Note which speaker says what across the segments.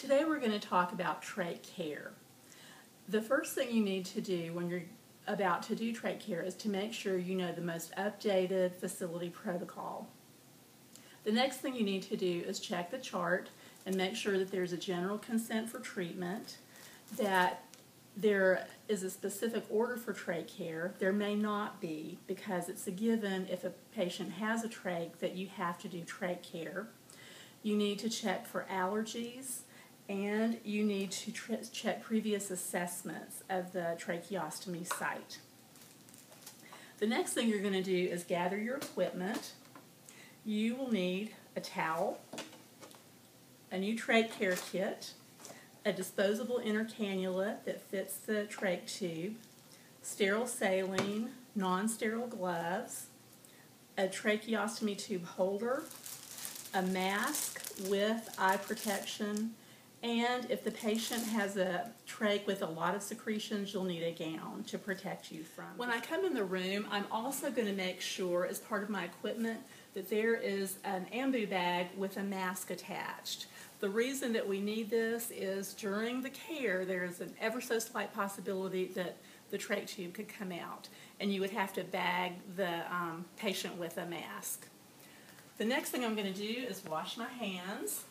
Speaker 1: Today we're going to talk about trach care. The first thing you need to do when you're about to do trach care is to make sure you know the most updated facility protocol. The next thing you need to do is check the chart and make sure that there's a general consent for treatment, that there is a specific order for trach care. There may not be, because it's a given if a patient has a trach that you have to do trach care. You need to check for allergies, and you need to check previous assessments of the tracheostomy site. The next thing you're going to do is gather your equipment. You will need a towel, a new trach care kit, a disposable inner cannula that fits the trach tube, sterile saline, non-sterile gloves, a tracheostomy tube holder, a mask with eye protection, and if the patient has a trach with a lot of secretions, you'll need a gown to protect you from. When I come in the room, I'm also going to make sure, as part of my equipment, that there is an ambu bag with a mask attached. The reason that we need this is during the care, there is an ever so slight possibility that the trach tube could come out, and you would have to bag the patient with a mask. The next thing I'm going to do is wash my hands.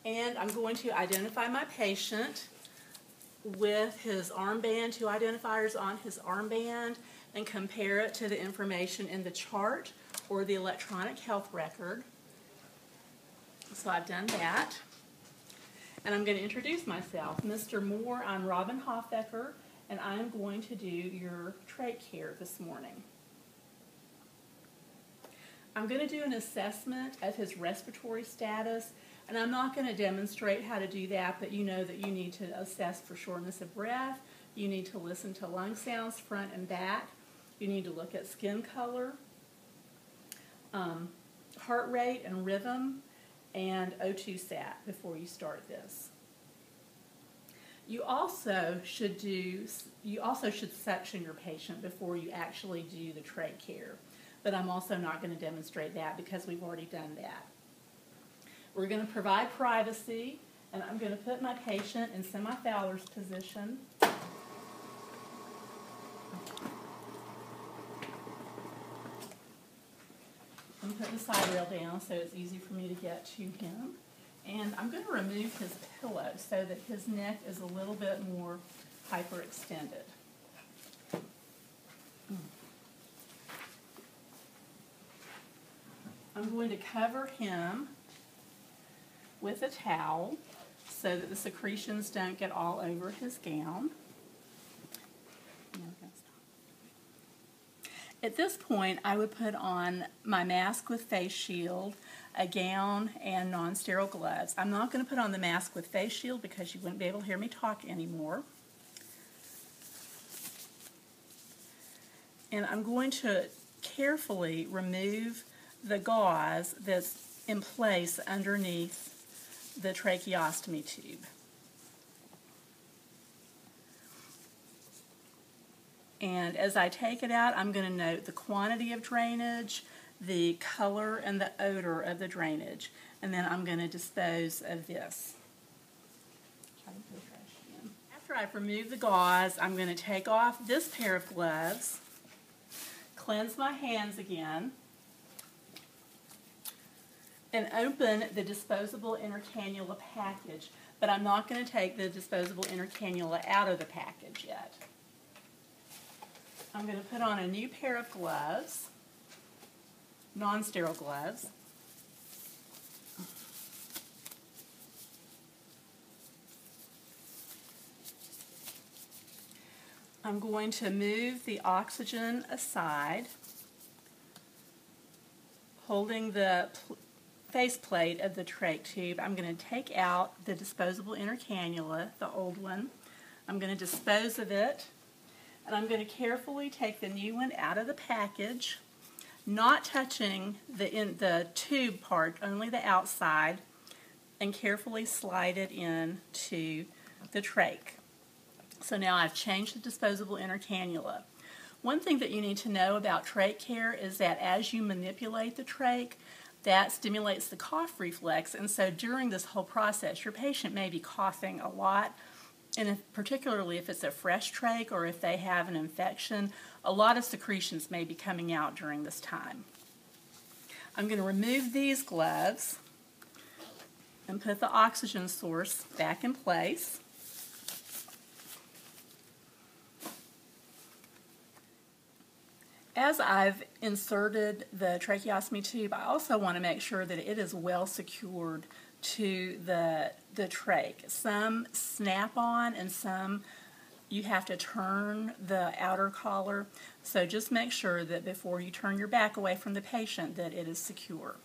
Speaker 1: And I'm going to identify my patient with his armband, 2 identifiers on his armband, and compare it to the information in the chart or the electronic health record. So I've done that. And I'm going to introduce myself. Mr. Moore, I'm Robin Hoffecker, and I'm going to do your trach care this morning. I'm going to do an assessment of his respiratory status, and I'm not going to demonstrate how to do that, but you know that you need to assess for shortness of breath, you need to listen to lung sounds front and back, you need to look at skin color, heart rate and rhythm, and O2 sat before you start this. You also should suction your patient before you actually do the trach care. But I'm also not going to demonstrate that because we've already done that. We're going to provide privacy, and I'm going to put my patient in semi-Fowler's position. I'm going to put the side rail down so it's easy for me to get to him. And I'm going to remove his pillow so that his neck is a little bit more hyperextended. I'm going to cover him with a towel so that the secretions don't get all over his gown. At this point, I would put on my mask with face shield, a gown, and non-sterile gloves. I'm not going to put on the mask with face shield because you wouldn't be able to hear me talk anymore. And I'm going to carefully remove the gauze that's in place underneath the tracheostomy tube. And as I take it out, I'm going to note the quantity of drainage, the color, and the odor of the drainage. And then I'm going to dispose of this. After I've removed the gauze, I'm going to take off this pair of gloves, cleanse my hands again, and open the disposable inner cannula package, but I'm not going to take the disposable inner cannula out of the package yet. I'm going to put on a new pair of gloves, non-sterile gloves. I'm going to move the oxygen aside, holding the faceplate of the trach tube. I'm going to take out the disposable inner cannula, the old one. I'm going to dispose of it, and I'm going to carefully take the new one out of the package, not touching the tube part, only the outside, and carefully slide it into the trach. So now I've changed the disposable inner cannula. One thing that you need to know about trach care is that as you manipulate the trach, that stimulates the cough reflex, and so during this whole process, your patient may be coughing a lot, and particularly if it's a fresh trach or if they have an infection, a lot of secretions may be coming out during this time. I'm going to remove these gloves and put the oxygen source back in place. As I've inserted the tracheostomy tube, I also want to make sure that it is well secured to the trach. Some snap on and some you have to turn the outer collar. So just make sure that before you turn your back away from the patient that it is secure.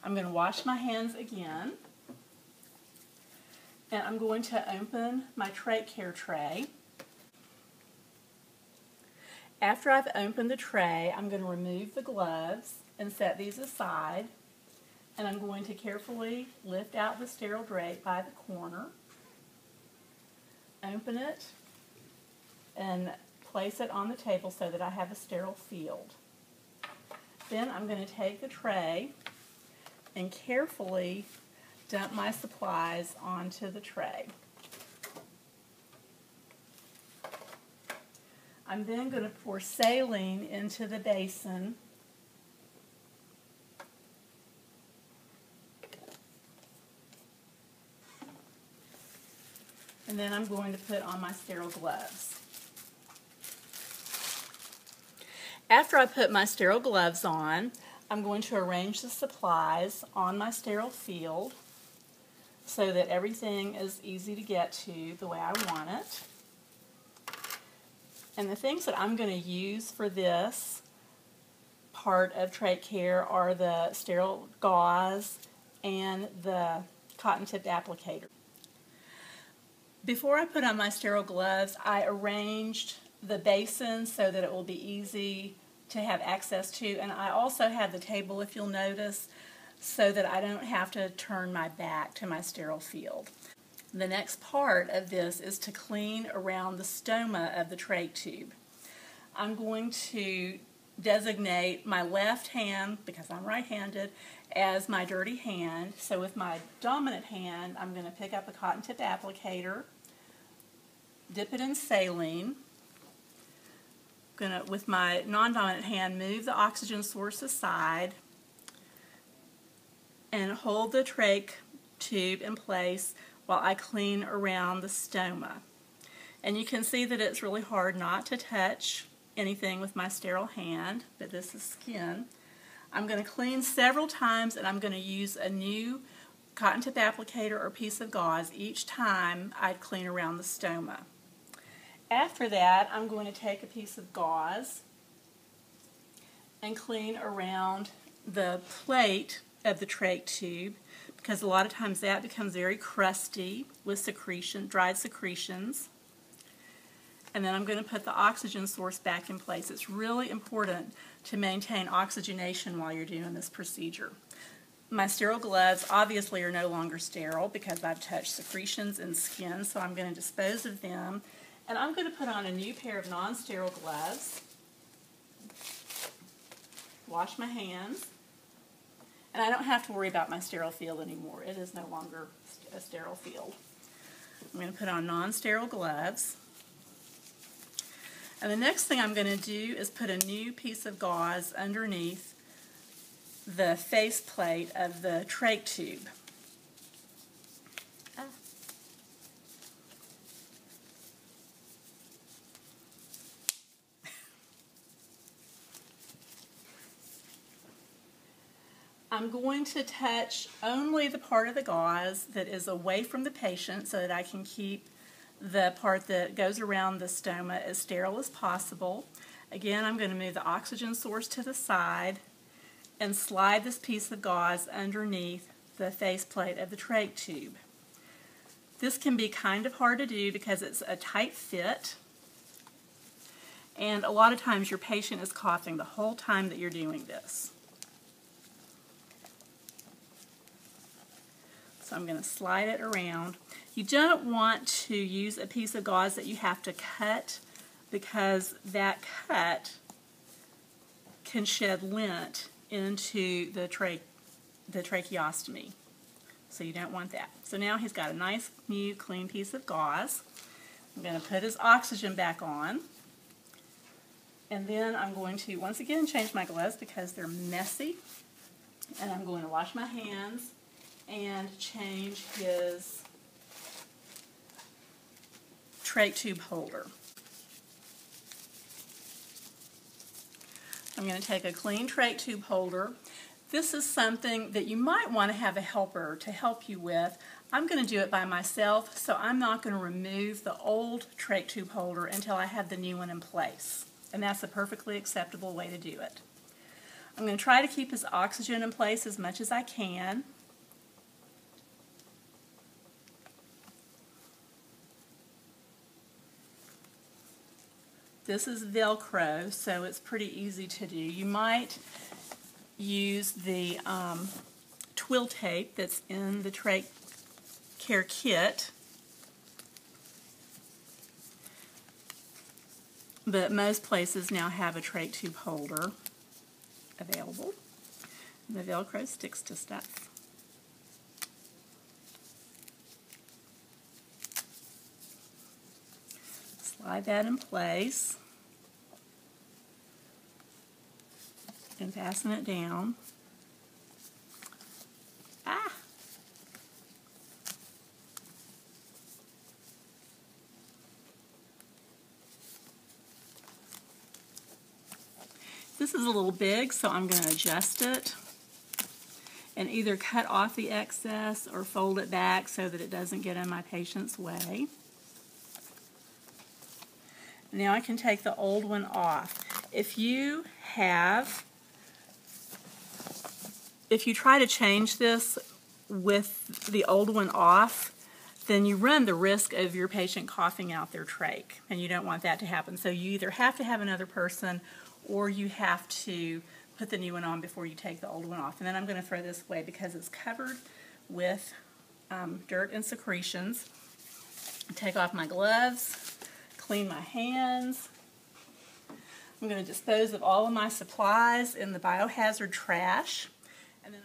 Speaker 1: I'm going to wash my hands again. And I'm going to open my trach care tray. After I've opened the tray, I'm going to remove the gloves and set these aside. And I'm going to carefully lift out the sterile drape by the corner, open it, and place it on the table so that I have a sterile field. Then I'm going to take the tray and carefully dump my supplies onto the tray. I'm then going to pour saline into the basin. And then I'm going to put on my sterile gloves. After I put my sterile gloves on, I'm going to arrange the supplies on my sterile field so that everything is easy to get to the way I want it. And the things that I'm going to use for this part of trach care are the sterile gauze and the cotton-tipped applicator. Before I put on my sterile gloves, I arranged the basin so that it will be easy to have access to, and I also have the table, if you'll notice, so that I don't have to turn my back to my sterile field. The next part of this is to clean around the stoma of the trach tube. I'm going to designate my left hand, because I'm right-handed, as my dirty hand. So with my dominant hand, I'm going to pick up a cotton-tipped applicator, dip it in saline. I'm going to, with my non-dominant hand, move the oxygen source aside and hold the trach tube in place while I clean around the stoma. And you can see that it's really hard not to touch anything with my sterile hand, but this is skin. I'm going to clean several times, and I'm going to use a new cotton tip applicator or piece of gauze each time I clean around the stoma. After that, I'm going to take a piece of gauze and clean around the plate of the trach tube, because a lot of times that becomes very crusty with secretion, dried secretions. And then I'm going to put the oxygen source back in place. It's really important to maintain oxygenation while you're doing this procedure. My sterile gloves obviously are no longer sterile because I've touched secretions and skin, so I'm going to dispose of them. And I'm going to put on a new pair of non-sterile gloves, wash my hands, and I don't have to worry about my sterile field anymore. It is no longer a sterile field. I'm going to put on non-sterile gloves. And the next thing I'm going to do is put a new piece of gauze underneath the faceplate of the trach tube. I'm going to touch only the part of the gauze that is away from the patient so that I can keep the part that goes around the stoma as sterile as possible. Again, I'm going to move the oxygen source to the side and slide this piece of gauze underneath the faceplate of the trach tube. This can be kind of hard to do because it's a tight fit, and a lot of times your patient is coughing the whole time that you're doing this. So I'm going to slide it around. You don't want to use a piece of gauze that you have to cut, because that cut can shed lint into the trach the tracheostomy. So you don't want that. So now he's got a nice, new, clean piece of gauze. I'm going to put his oxygen back on. And then I'm going to, once again, change my gloves because they're messy. And I'm going to wash my hands and change his trach tube holder. I'm going to take a clean trach tube holder. This is something that you might want to have a helper to help you with. I'm going to do it by myself, so I'm not going to remove the old trach tube holder until I have the new one in place. And that's a perfectly acceptable way to do it. I'm going to try to keep his oxygen in place as much as I can. This is Velcro, so it's pretty easy to do. You might use the twill tape that's in the Trach Care kit, but most places now have a trach tube holder available. And the Velcro sticks to stuff. Slide that in place and fasten it down. Ah! This is a little big, so I'm going to adjust it and either cut off the excess or fold it back so that it doesn't get in my patient's way. Now I can take the old one off. If you try to change this with the old one off, then you run the risk of your patient coughing out their trach, and you don't want that to happen. So you either have to have another person or you have to put the new one on before you take the old one off. And then I'm going to throw this away because it's covered with dirt and secretions. Take off my gloves, clean my hands. I'm going to dispose of all of my supplies in the biohazard trash. And then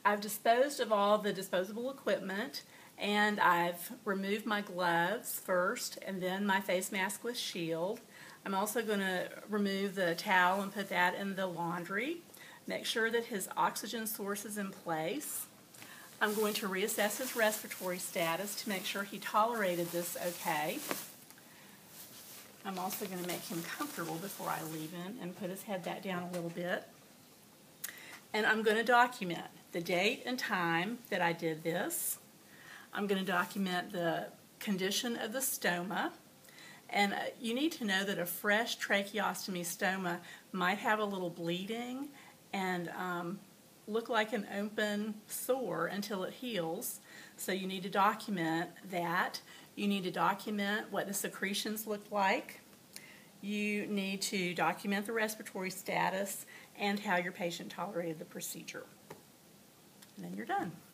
Speaker 1: I've disposed of all the disposable equipment, and I've removed my gloves first and then my face mask with shield. I'm also going to remove the towel and put that in the laundry. Make sure that his oxygen source is in place. I'm going to reassess his respiratory status to make sure he tolerated this okay. I'm also going to make him comfortable before I leave him and put his head back down a little bit. And I'm going to document the date and time that I did this. I'm going to document the condition of the stoma. And you need to know that a fresh tracheostomy stoma might have a little bleeding and look like an open sore until it heals. So you need to document that. You need to document what the secretions look like. You need to document the respiratory status and how your patient tolerated the procedure. And then you're done.